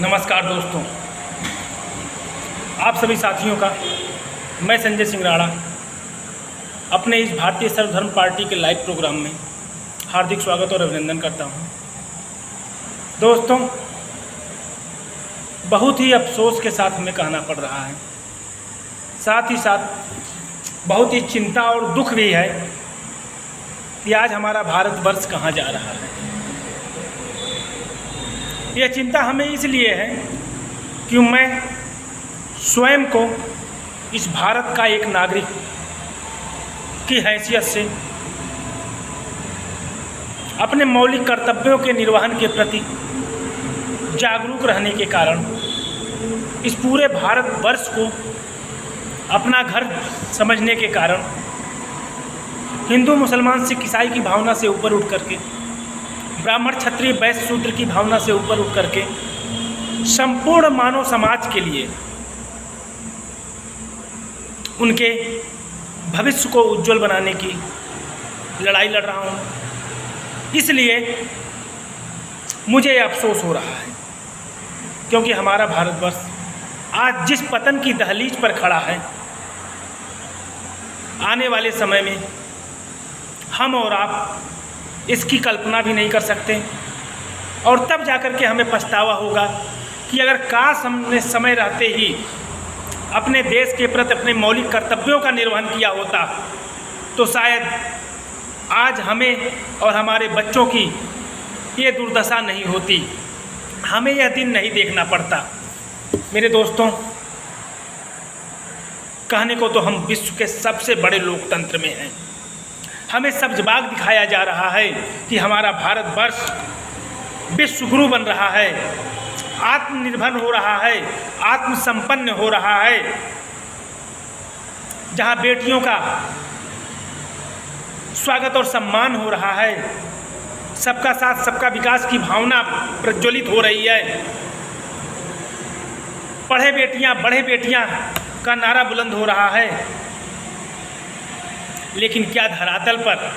नमस्कार दोस्तों, आप सभी साथियों का मैं संजय सिंह राणा अपने इस भारतीय सर्वधर्म पार्टी के लाइव प्रोग्राम में हार्दिक स्वागत और अभिनंदन करता हूं। दोस्तों, बहुत ही अफसोस के साथ हमें कहना पड़ रहा है, साथ ही साथ बहुत ही चिंता और दुख भी है कि आज हमारा भारतवर्ष कहाँ जा रहा है। यह चिंता हमें इसलिए है कि मैं स्वयं को इस भारत का एक नागरिक की हैसियत से अपने मौलिक कर्तव्यों के निर्वहन के प्रति जागरूक रहने के कारण इस पूरे भारतवर्ष को अपना घर समझने के कारण हिंदू मुसलमान सिख ईसाई की भावना से ऊपर उठ करके, ब्राह्मण क्षत्रिय वैश्य शूद्र की भावना से ऊपर उठ करके संपूर्ण मानव समाज के लिए उनके भविष्य को उज्जवल बनाने की लड़ाई लड़ रहा हूँ। इसलिए मुझे अफसोस हो रहा है क्योंकि हमारा भारतवर्ष आज जिस पतन की दहलीज पर खड़ा है, आने वाले समय में हम और आप इसकी कल्पना भी नहीं कर सकते और तब जाकर के हमें पछतावा होगा कि अगर काश हमने समय रहते ही अपने देश के प्रति अपने मौलिक कर्तव्यों का निर्वहन किया होता तो शायद आज हमें और हमारे बच्चों की ये दुर्दशा नहीं होती, हमें यह दिन नहीं देखना पड़ता। मेरे दोस्तों, कहने को तो हम विश्व के सबसे बड़े लोकतंत्र में हैं, हमें सब जवाब दिखाया जा रहा है कि हमारा भारतवर्ष विश्व गुरु बन रहा है, आत्मनिर्भर हो रहा है, आत्मसंपन्न हो रहा है, जहां बेटियों का स्वागत और सम्मान हो रहा है, सबका साथ सबका विकास की भावना प्रज्वलित हो रही है, पढ़े बेटियां बढ़े बेटियां का नारा बुलंद हो रहा है। लेकिन क्या धरातल पर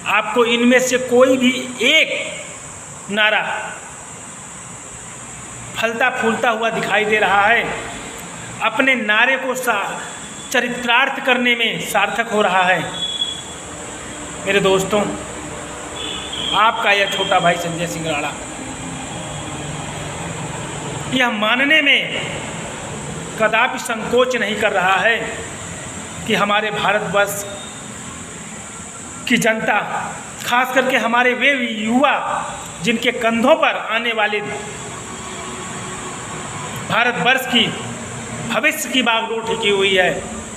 आपको इनमें से कोई भी एक नारा फलता फूलता हुआ दिखाई दे रहा है, अपने नारे को चरित्रार्थ करने में सार्थक हो रहा है? मेरे दोस्तों, आपका यह छोटा भाई संजय सिंह राणा यह मानने में कदापि संकोच नहीं कर रहा है कि हमारे भारतवर्ष की जनता, खास करके हमारे वे युवा जिनके कंधों पर आने वाले भारतवर्ष की भविष्य की बागडोर टिकी हुई है,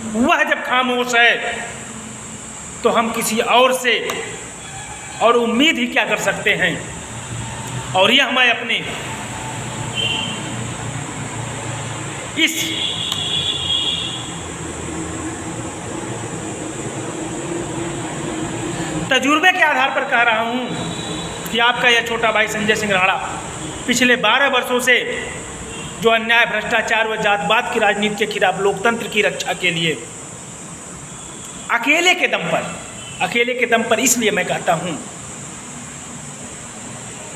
वह जब खामोश है तो हम किसी और से और उम्मीद ही क्या कर सकते हैं। और यह मैं अपने इस तजुर्बे के आधार पर कह रहा हूं कि आपका यह छोटा भाई संजय सिंह राणा पिछले 12 वर्षों से जो अन्याय, भ्रष्टाचार व जातवाद की राजनीति के खिलाफ लोकतंत्र की रक्षा के लिए अकेले के दम पर इसलिए मैं कहता हूं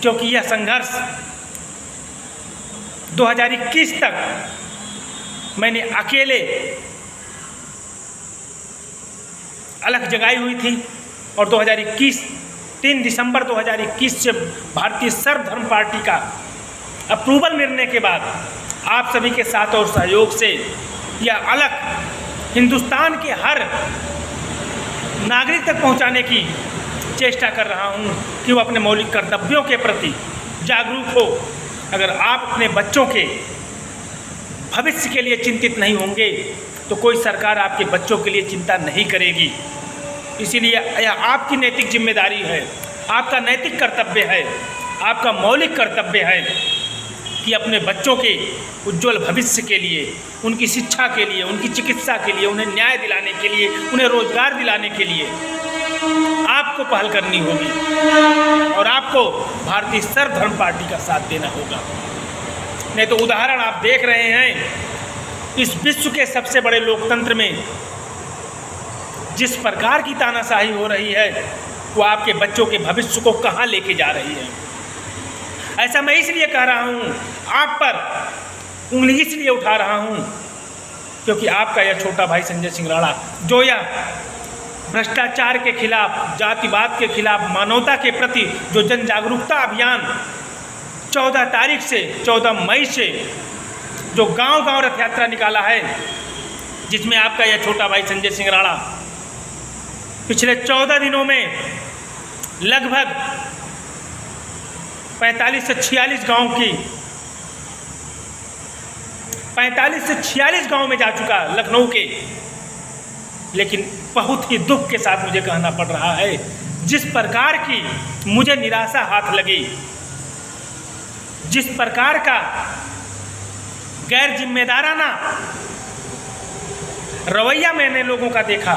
क्योंकि यह संघर्ष 2021 तक मैंने अकेले अलग जगाई हुई थी और 3 दिसंबर 2021 से भारतीय सर्वधर्म पार्टी का अप्रूवल मिलने के बाद आप सभी के साथ और सहयोग से यह अलग हिंदुस्तान के हर नागरिक तक पहुंचाने की चेष्टा कर रहा हूं कि वो अपने मौलिक कर्तव्यों के प्रति जागरूक हो। अगर आप अपने बच्चों के भविष्य के लिए चिंतित नहीं होंगे तो कोई सरकार आपके बच्चों के लिए चिंता नहीं करेगी। इसीलिए यह आपकी नैतिक जिम्मेदारी है, आपका नैतिक कर्तव्य है, आपका मौलिक कर्तव्य है कि अपने बच्चों के उज्जवल भविष्य के लिए, उनकी शिक्षा के लिए, उनकी चिकित्सा के लिए, उन्हें न्याय दिलाने के लिए, उन्हें रोजगार दिलाने के लिए आपको पहल करनी होगी और आपको भारतीय सर्वधर्म पार्टी का साथ देना होगा। नहीं तो उदाहरण आप देख रहे हैं, इस विश्व के सबसे बड़े लोकतंत्र में जिस प्रकार की तानाशाही हो रही है वो आपके बच्चों के भविष्य को कहाँ लेके जा रही है। ऐसा मैं इसलिए कह रहा हूँ आप पर उंगली इसलिए उठा रहा हूँ क्योंकि आपका यह छोटा भाई संजय सिंह राणा, जो यह भ्रष्टाचार के खिलाफ, जातिवाद के खिलाफ, मानवता के प्रति जो जन जागरूकता अभियान 14 तारीख से 14 मई से जो गांव-गांव रथ यात्रा निकाला है, जिसमें आपका यह छोटा भाई संजय सिंह राणा पिछले 14 दिनों में लगभग 45 से 46 गांव की 45 से 46 गांव में जा चुका लखनऊ के। लेकिन बहुत ही दुख के साथ मुझे कहना पड़ रहा है, जिस प्रकार की मुझे निराशा हाथ लगी, जिस प्रकार का गैर जिम्मेदाराना रवैया मैंने लोगों का देखा,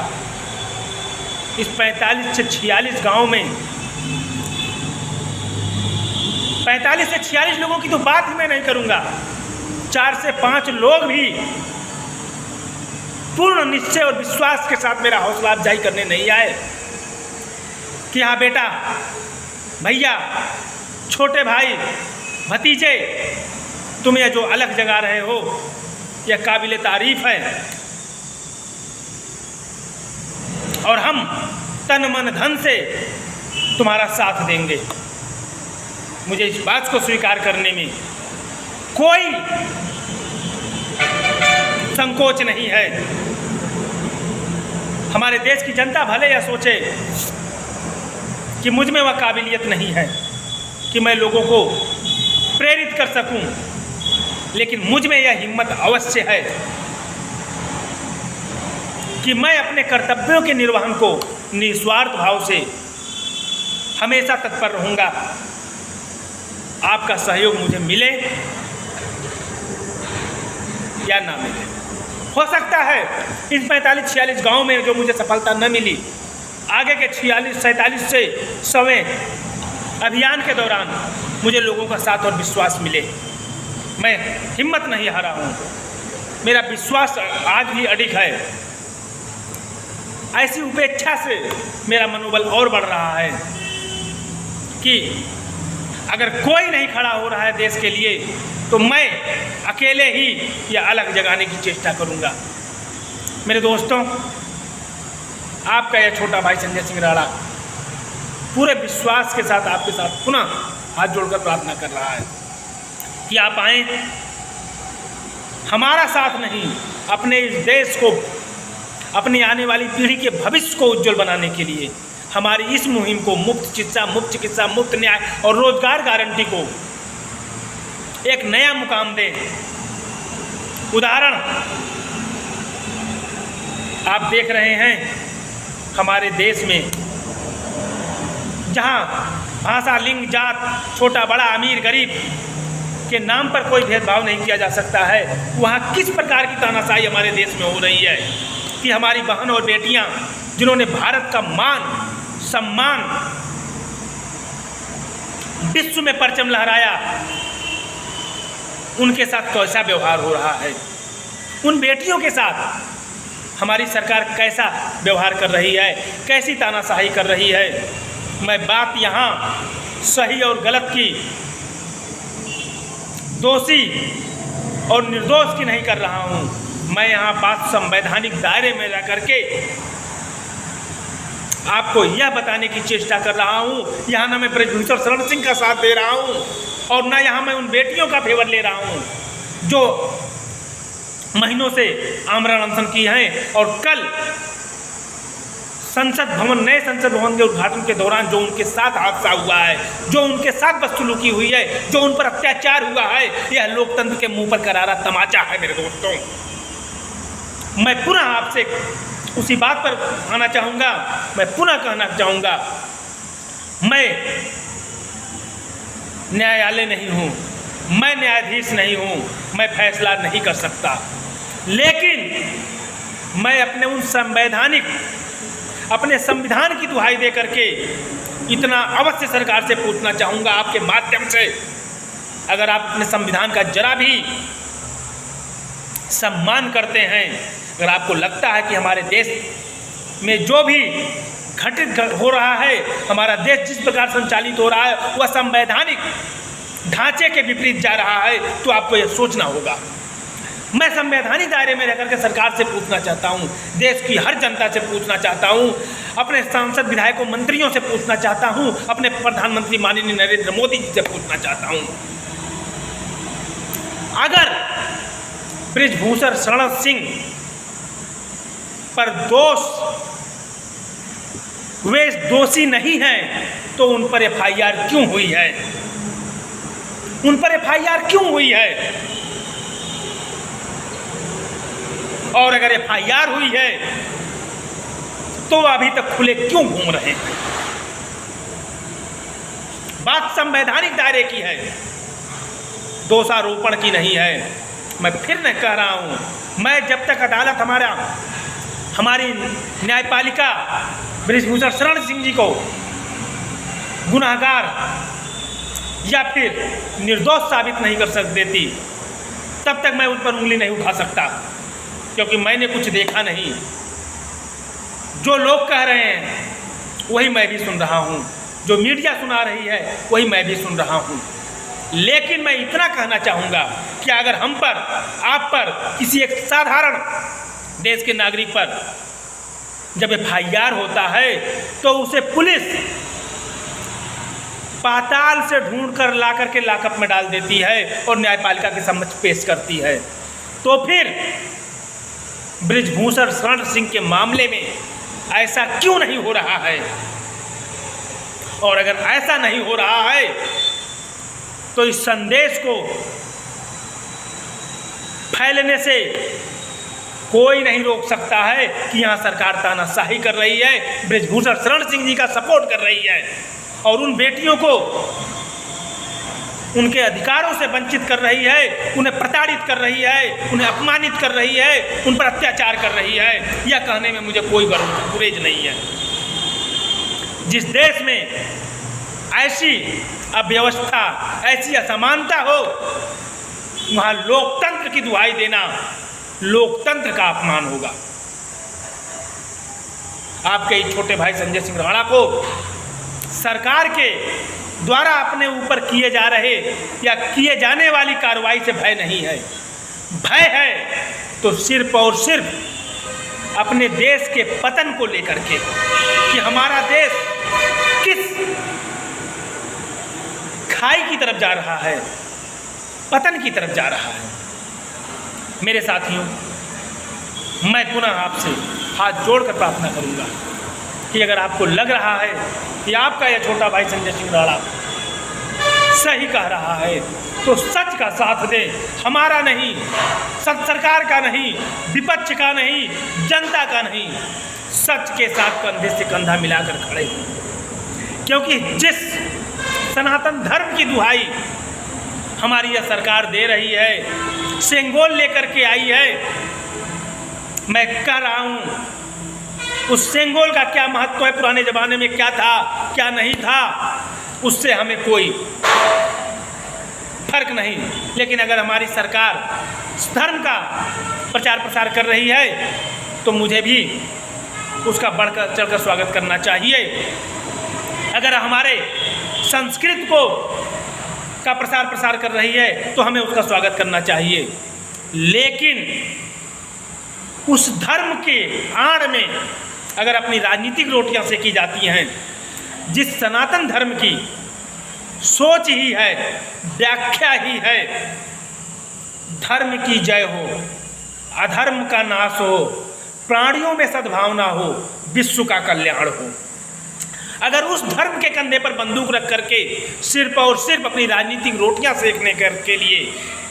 इस 45 से 46 गांव में 45 से 46 लोगों की तो बात ही मैं नहीं करूंगा, 4 से 5 लोग भी पूर्ण निश्चय और विश्वास के साथ मेरा हौसला अफजाई करने नहीं आए कि हाँ बेटा, भैया, छोटे भाई, भतीजे, तुम यह जो अलग जगा रहे हो यह काबिले तारीफ है और हम तन मन धन से तुम्हारा साथ देंगे। मुझे इस बात को स्वीकार करने में कोई संकोच नहीं है। हमारे देश की जनता भले यह सोचे कि मुझ में वह काबिलियत नहीं है कि मैं लोगों को प्रेरित कर सकूं, लेकिन मुझ में यह हिम्मत अवश्य है कि मैं अपने कर्तव्यों के निर्वहन को निस्वार्थ भाव से हमेशा तत्पर रहूंगा। आपका सहयोग मुझे मिले या ना मिले, हो सकता है इन 45-46 गांव में जो मुझे सफलता न मिली, आगे के 46-47 से 100वें अभियान के दौरान मुझे लोगों का साथ और विश्वास मिले। मैं हिम्मत नहीं हारा हूँ, मेरा विश्वास आज भी अडिग है। ऐसी उपेक्षा से मेरा मनोबल और बढ़ रहा है कि अगर कोई नहीं खड़ा हो रहा है देश के लिए, तो मैं अकेले ही यह अलग जगाने की चेष्टा करूंगा। मेरे दोस्तों, आपका यह छोटा भाई संजय सिंह राणा पूरे विश्वास के साथ आपके साथ पुनः हाथ जोड़कर प्रार्थना कर रहा है कि आप आएं, हमारा साथ नहीं, अपने इस देश को, अपनी आने वाली पीढ़ी के भविष्य को उज्जवल बनाने के लिए हमारी इस मुहिम को मुफ्त शिक्षा, मुफ्त चिकित्सा, मुफ्त न्याय और रोजगार गारंटी को एक नया मुकाम दें। उदाहरण आप देख रहे हैं हमारे देश में, जहां भाषा, लिंग, जात, छोटा बड़ा, अमीर गरीब के नाम पर कोई भेदभाव नहीं किया जा सकता है, वहाँ किस प्रकार की तानाशाही हमारे देश में हो रही है कि हमारी बहन और बेटियां जिन्होंने भारत का मान सम्मान विश्व में परचम लहराया, उनके साथ कैसा व्यवहार हो रहा है, उन बेटियों के साथ हमारी सरकार कैसा व्यवहार कर रही है, कैसी तानाशाही कर रही है। मैं बात यहाँ सही और गलत की, दोषी और निर्दोष की नहीं कर रहा हूँ, मैं यहाँ बात संवैधानिक दायरे में रह करके आपको यह बताने की चेष्टा कर रहा हूँ। यहाँ ना मैं ब्रजभूषण शरण सिंह का साथ दे रहा हूँ और ना यहाँ मैं उन बेटियों का फेवर ले रहा हूँ जो महीनों से आमरण अनशन की हैं और कल संसद भवन, नए संसद भवन के उद्घाटन के दौरान जो उनके साथ हादसा हुआ है, जो उनके साथ बदसलूकी हुई है, जो उन पर अत्याचार हुआ है, यह लोकतंत्र के मुंह पर करारा तमाचा है। मेरे दोस्तों, मैं पुनः आपसे उसी बात पर आना चाहूँगा, मैं पुनः कहना चाहूँगा, मैं न्यायालय नहीं हूँ, मैं न्यायाधीश नहीं हूँ, मैं फैसला नहीं कर सकता, लेकिन मैं अपने उन अपने संविधान की दुहाई दे करके इतना अवश्य सरकार से पूछना चाहूँगा आपके माध्यम से, अगर आप अपने संविधान का जरा भी सम्मान करते हैं, अगर आपको लगता है कि हमारे देश में जो भी घटित हो रहा है, हमारा देश जिस प्रकार संचालित हो रहा है वह संवैधानिक ढांचे के विपरीत जा रहा है तो आपको यह सोचना होगा। मैं संवैधानिक दायरे में रहकर के सरकार से पूछना चाहता हूँ, देश की हर जनता से पूछना चाहता हूँ, अपने सांसद विधायकों मंत्रियों से पूछना चाहता हूँ, अपने प्रधानमंत्री माननीय नरेंद्र मोदी जी से पूछना चाहता हूँ, अगर बृजभूषण शरण सिंह पर वे दोषी नहीं हैं तो उन पर एफआईआर क्यों हुई है? उन पर एफआईआर क्यों हुई है? और अगर एफआईआर हुई है तो अभी तक खुले क्यों घूम रहे हैं? बात संवैधानिक दायरे की है, दोषारोपण की नहीं है। मैं फिर न कह रहा हूं, मैं जब तक अदालत हमारी न्यायपालिका बृजभूषण शरण सिंह जी को गुनाहगार या फिर निर्दोष साबित नहीं कर देती, तब तक मैं उन पर उंगली नहीं उठा सकता, क्योंकि मैंने कुछ देखा नहीं। जो लोग कह रहे हैं वही मैं भी सुन रहा हूँ, जो मीडिया सुना रही है वही मैं भी सुन रहा हूँ। लेकिन मैं इतना कहना चाहूँगा कि अगर हम पर, आप पर, किसी एक साधारण देश के नागरिक पर जब एफआईआर होता है तो उसे पुलिस पाताल से ढूंढ कर ला करके लॉकअप में डाल देती है और न्यायपालिका के समक्ष पेश करती है, तो फिर बृजभूषण शरण सिंह के मामले में ऐसा क्यों नहीं हो रहा है? और अगर ऐसा नहीं हो रहा है तो इस संदेश को फैलने से कोई नहीं रोक सकता है कि यहाँ सरकार तानाशाही कर रही है, बृजभूषण शरण सिंह जी का सपोर्ट कर रही है और उन बेटियों को उनके अधिकारों से वंचित कर रही है, उन्हें प्रताड़ित कर रही है, उन्हें अपमानित कर रही है, उन पर अत्याचार कर रही है। यह कहने में मुझे कोई गुरेज नहीं है। जिस देश में ऐसी अव्यवस्था, ऐसी असमानता हो, वहाँ लोकतंत्र की दुहाई देना लोकतंत्र का अपमान होगा। आपके ही छोटे भाई संजय सिंह राणा को सरकार के द्वारा अपने ऊपर किए जा रहे या किए जाने वाली कार्रवाई से भय नहीं है। भय है तो सिर्फ और सिर्फ अपने देश के पतन को लेकर के, कि हमारा देश किस खाई की तरफ जा रहा है, पतन की तरफ जा रहा है। मेरे साथियों, मैं पुनः आपसे हाथ जोड़कर प्रार्थना करूंगा कि अगर आपको लग रहा है कि आपका यह छोटा भाई संजय सिंह राणा सही कह रहा है तो सच का साथ दें, हमारा नहीं, सरकार का नहीं, विपक्ष का नहीं, जनता का नहीं, सच के साथ कंधे से कंधा मिलाकर खड़े हों। क्योंकि जिस सनातन धर्म की दुहाई हमारी यह सरकार दे रही है, सेंगोल लेकर के आई है, मैं कह रहा हूँ उस सेंगोल का क्या महत्व है, पुराने ज़माने में क्या था क्या नहीं था, उससे हमें कोई फर्क नहीं। लेकिन अगर हमारी सरकार धर्म का प्रचार प्रसार कर रही है तो मुझे भी उसका बढ़कर चढ़कर स्वागत करना चाहिए। अगर हमारे संस्कृत को का प्रसार प्रसार कर रही है तो हमें उसका स्वागत करना चाहिए। लेकिन उस धर्म के आड़ में अगर अपनी राजनीतिक रोटियां सेकी जाती हैं, जिस सनातन धर्म की सोच ही है, व्याख्या ही है, धर्म की जय हो, अधर्म का नाश हो, प्राणियों में सद्भावना हो, विश्व का कल्याण हो, अगर उस धर्म के कंधे पर बंदूक रख करके सिर्फ और सिर्फ अपनी राजनीतिक रोटियां सेकने के लिए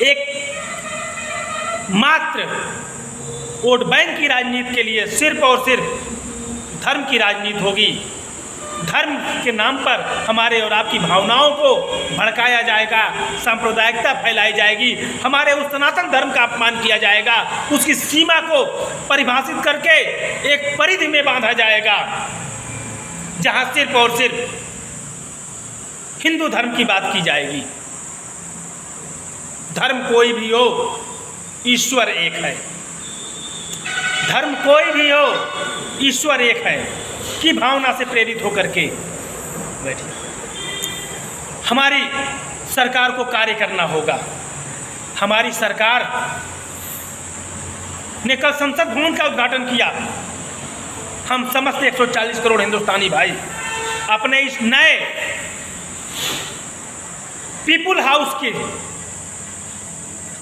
एक मात्र वोट बैंक की राजनीति के लिए सिर्फ और सिर्फ धर्म की राजनीति होगी, धर्म के नाम पर हमारे और आपकी भावनाओं को भड़काया जाएगा, सांप्रदायिकता फैलाई जाएगी, हमारे उस सनातन धर्म का अपमान किया जाएगा, उसकी सीमा को परिभाषित करके एक परिधि में बांधा जाएगा जहां सिर्फ और सिर्फ हिंदू धर्म की बात की जाएगी। धर्म कोई भी हो, ईश्वर एक है। धर्म कोई भी हो, ईश्वर एक है की भावना से प्रेरित होकर के बैठिए। हमारी सरकार को कार्य करना होगा। हमारी सरकार ने कल संसद भवन का उद्घाटन किया। हम समस्त 140 करोड़ हिंदुस्तानी भाई अपने इस नए पीपुल हाउस के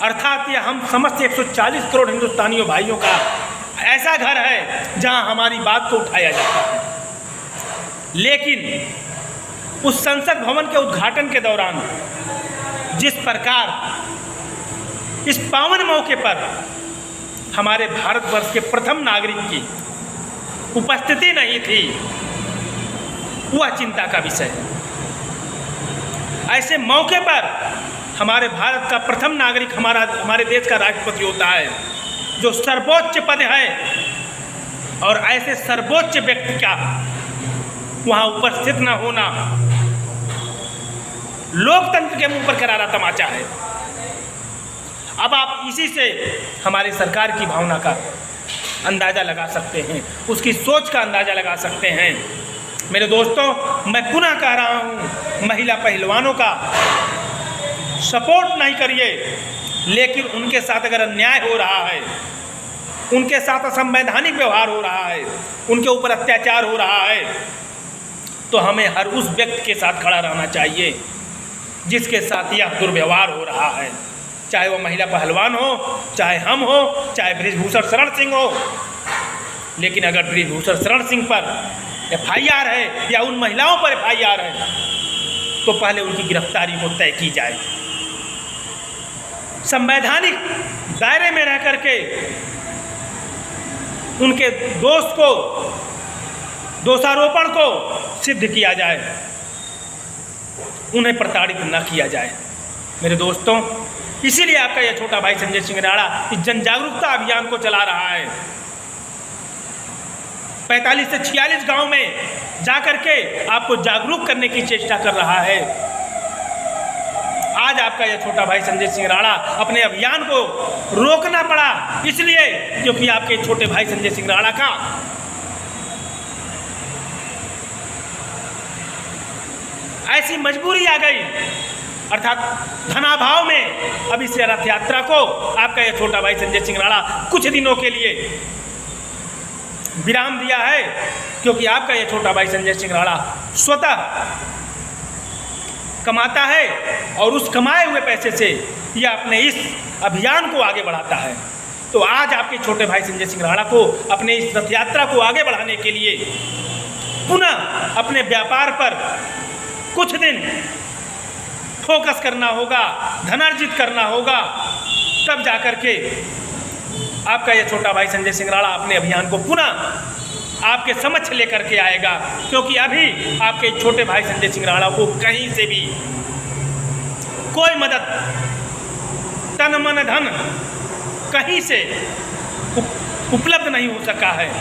अर्थात ये हम समस्त 140 करोड़ हिंदुस्तानियों भाइयों का ऐसा घर है जहां हमारी बात को उठाया जाता है। लेकिन उस संसद भवन के उद्घाटन के दौरान जिस प्रकार इस पावन मौके पर हमारे भारतवर्ष के प्रथम नागरिक की उपस्थिति नहीं थी, वह चिंता का विषय है। ऐसे मौके पर हमारे भारत का प्रथम नागरिक हमारे देश का राष्ट्रपति होता है, जो सर्वोच्च पद है, और ऐसे सर्वोच्च व्यक्ति का वहाँ उपस्थित न होना लोकतंत्र के मुंह पर करारा तमाचा है। अब आप इसी से हमारी सरकार की भावना का अंदाज़ा लगा सकते हैं, उसकी सोच का अंदाज़ा लगा सकते हैं। मेरे दोस्तों, मैं पुनः कह रहा हूँ, महिला पहलवानों का सपोर्ट नहीं करिए, लेकिन उनके साथ अगर अन्याय हो रहा है, उनके साथ असंवैधानिक व्यवहार हो रहा है, उनके ऊपर अत्याचार हो रहा है, तो हमें हर उस व्यक्ति के साथ खड़ा रहना चाहिए जिसके साथ यह दुर्व्यवहार हो रहा है, चाहे वो महिला पहलवान हो, चाहे हम हो, चाहे बृजभूषण शरण सिंह हो। लेकिन अगर बृजभूषण शरण सिंह पर FIR है या उन महिलाओं पर FIR है, तो पहले उनकी गिरफ्तारी को तय की जाए। संवैधानिक दायरे में रह करके उनके दोषारोपण को सिद्ध किया जाए, उन्हें प्रताड़ित न किया जाए। मेरे दोस्तों, इसीलिए आपका यह छोटा भाई संजय सिंह राणा इस जन जागरूकता अभियान को चला रहा है। 45 से 46 गांव में जाकर के आपको जागरूक करने की चेष्टा कर रहा है। आज आपका यह छोटा भाई संजय सिंह राणा अपने अभियान को रोकना पड़ा, इसलिए क्योंकि आपके छोटे भाई संजय सिंह राणा का ऐसी मजबूरी आ गई, अर्थात धनाभाव में अब इस रथ यात्रा को आपका यह छोटा भाई संजय सिंह राणा कुछ दिनों के लिए विराम दिया है, क्योंकि आपका यह छोटा भाई संजय सिंह राणा स्वतः कमाता है और उस कमाए हुए पैसे से यह अपने इस अभियान को आगे बढ़ाता है। तो आज आपके छोटे भाई संजय सिंह राणा को अपने इस रथ यात्रा को आगे बढ़ाने के लिए पुनः अपने व्यापार पर कुछ दिन फोकस करना होगा, धनार्जित करना होगा, तब जाकर के आपका यह छोटा भाई संजय सिंह राणा अपने अभियान को पुनः आपके समक्ष लेकर के आएगा। क्योंकि अभी आपके छोटे भाई संजय सिंह राणा को कहीं से भी कोई मदद, तन मन धन कहीं से उपलब्ध नहीं हो सका है,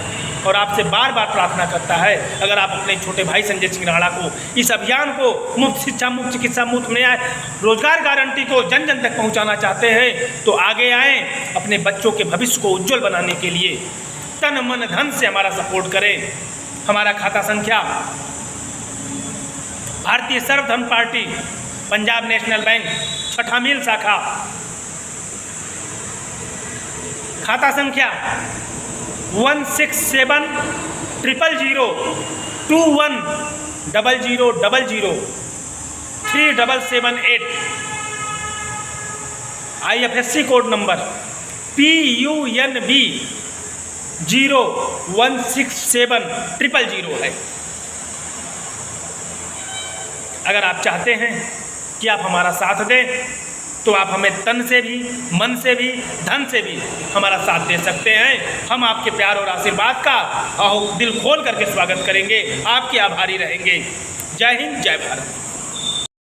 और आपसे बार बार प्रार्थना करता है, अगर आप अपने छोटे भाई संजय सिंह राणा को इस अभियान को मुफ्त शिक्षा, मुफ्त चिकित्सा, मुफ्त न्याय, रोजगार गारंटी को जन जन तक पहुंचाना चाहते हैं, तो आगे आएँ, अपने बच्चों के भविष्य को उज्जवल बनाने के लिए तन मन धन से हमारा सपोर्ट करें। हमारा खाता संख्या भारतीय सर्वधर्म पार्टी, पंजाब नेशनल बैंक, छठा मील शाखा, खाता संख्या 167002100003778, IFSC कोड नंबर PUNB 0167000 है। अगर आप चाहते हैं कि आप हमारा साथ दें, तो आप हमें तन से भी, मन से भी, धन से भी हमारा साथ दे सकते हैं। हम आपके प्यार और आशीर्वाद का दिल खोल करके स्वागत करेंगे, आपके आभारी रहेंगे। जय हिंद, जय भारत।